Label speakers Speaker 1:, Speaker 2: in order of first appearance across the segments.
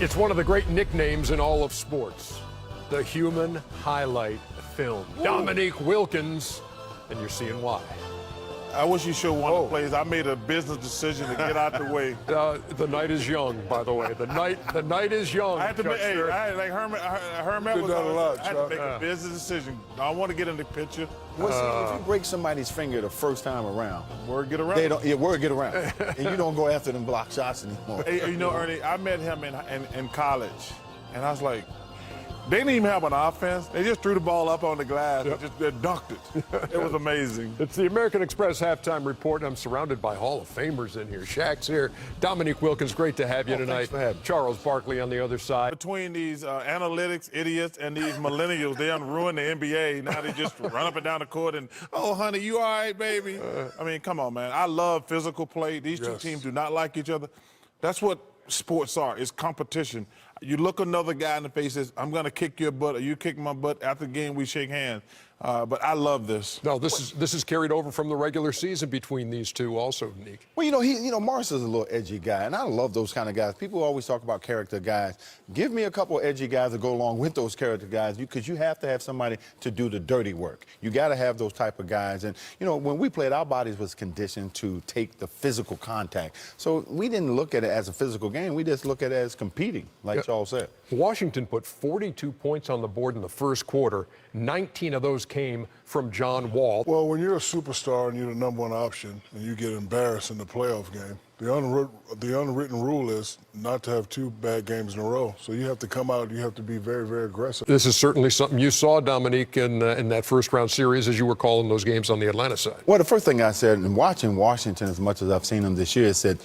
Speaker 1: It's one of the great nicknames in all of sports, the human highlight film. Ooh. Dominique Wilkins, and you're seeing why.
Speaker 2: I wish you showed one of the plays. I made a business decision to get out the way.
Speaker 1: The night is young, by the way. The night is young.
Speaker 2: I had to make, like Herman was I had to make a business decision. I want to get in the picture.
Speaker 3: Well, see, if you break somebody's finger the first time around,
Speaker 2: word get around.
Speaker 3: They don't. Yeah, word get around, and you don't go after them block shots anymore.
Speaker 2: Hey, you know, Ernie, I met him in college, and I was like, they didn't even have an offense. They just threw the ball up on the glass and just dunked it. It was amazing.
Speaker 1: It's the American Express halftime report, and I'm surrounded by Hall of Famers in here. Shaq's here. Dominique Wilkins, great to have you tonight.
Speaker 3: Thanks for having me.
Speaker 1: Charles Barkley on the other side.
Speaker 2: Between these analytics idiots and these millennials, they done ruined the NBA. Now they just run up and down the court and, oh, honey, you all right, baby? I mean, come on, man. I love physical play. These two teams do not like each other. That's what sports are. It's competition. You look another guy in the face and says, I'm going to kick your butt, or you kick my butt. After the game, we shake hands. But I love this.
Speaker 1: No, this is carried over from the regular season between these two also, Nick.
Speaker 3: Well, Morris is a little edgy guy, and I love those kind of guys. People always talk about character guys. Give me a couple edgy guys to go along with those character guys, because you have to have somebody to do the dirty work. You got to have those type of guys. And, when we played, our bodies was conditioned to take the physical contact. So we didn't look at it as a physical game. We just look at it as competing, like Charles said.
Speaker 1: Washington put 42 points on the board in the first quarter. 19 of those came from John Wall.
Speaker 4: Well, when you're a superstar and you're the number one option and you get embarrassed in the playoff game, the unwritten rule is not to have two bad games in a row. So you have to come out, you have to be very, very aggressive.
Speaker 1: This is certainly something you saw, Dominique, in that first-round series as you were calling those games on the Atlanta side.
Speaker 3: Well, the first thing I said, in watching Washington as much as I've seen them this year, is said,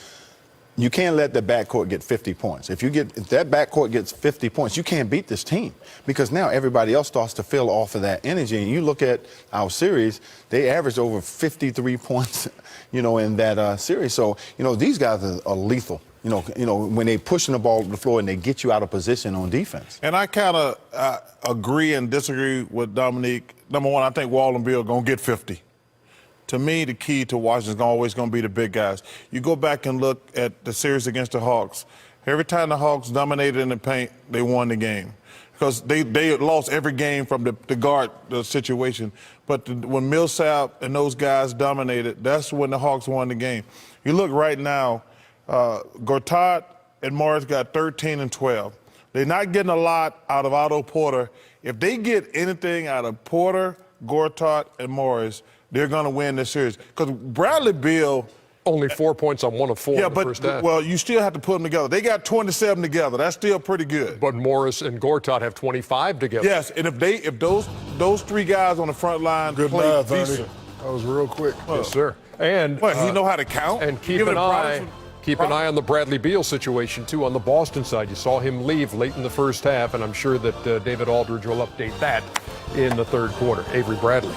Speaker 3: you can't let the backcourt get 50 points. If that backcourt gets 50 points, you can't beat this team, because now everybody else starts to fill off of that energy. And you look at our series, they averaged over 53 points, in that series. So, these guys are lethal. When they pushing the ball to the floor and they get you out of position on defense.
Speaker 2: And I kind of agree and disagree with Dominique. Number one, I think Wall and Bill are going to get 50. To me, the key to Washington is always going to be the big guys. You go back and look at the series against the Hawks. Every time the Hawks dominated in the paint, they won the game, because they lost every game from the guard situation. But when Millsap and those guys dominated, that's when the Hawks won the game. You look right now, Gortat and Morris got 13 and 12. They're not getting a lot out of Otto Porter. If they get anything out of Porter, Gortat, and Morris, they're going to win this series. Because Bradley Beal...
Speaker 1: Only 4 points on 1 of 4 in the first half.
Speaker 2: Well, you still have to put them together. They got 27 together. That's still pretty good.
Speaker 1: But Morris and Gortat have 25 together.
Speaker 2: Yes, and if those three guys on the front line
Speaker 4: Good
Speaker 2: play
Speaker 4: math,
Speaker 2: decent.
Speaker 4: Ernie. That was real quick.
Speaker 1: Yes, sir. And
Speaker 2: he know how to count.
Speaker 1: And keep an eye on the Bradley Beal situation, too, on the Boston side. You saw him leave late in the first half, and I'm sure that David Aldridge will update that in the third quarter. Avery Bradley.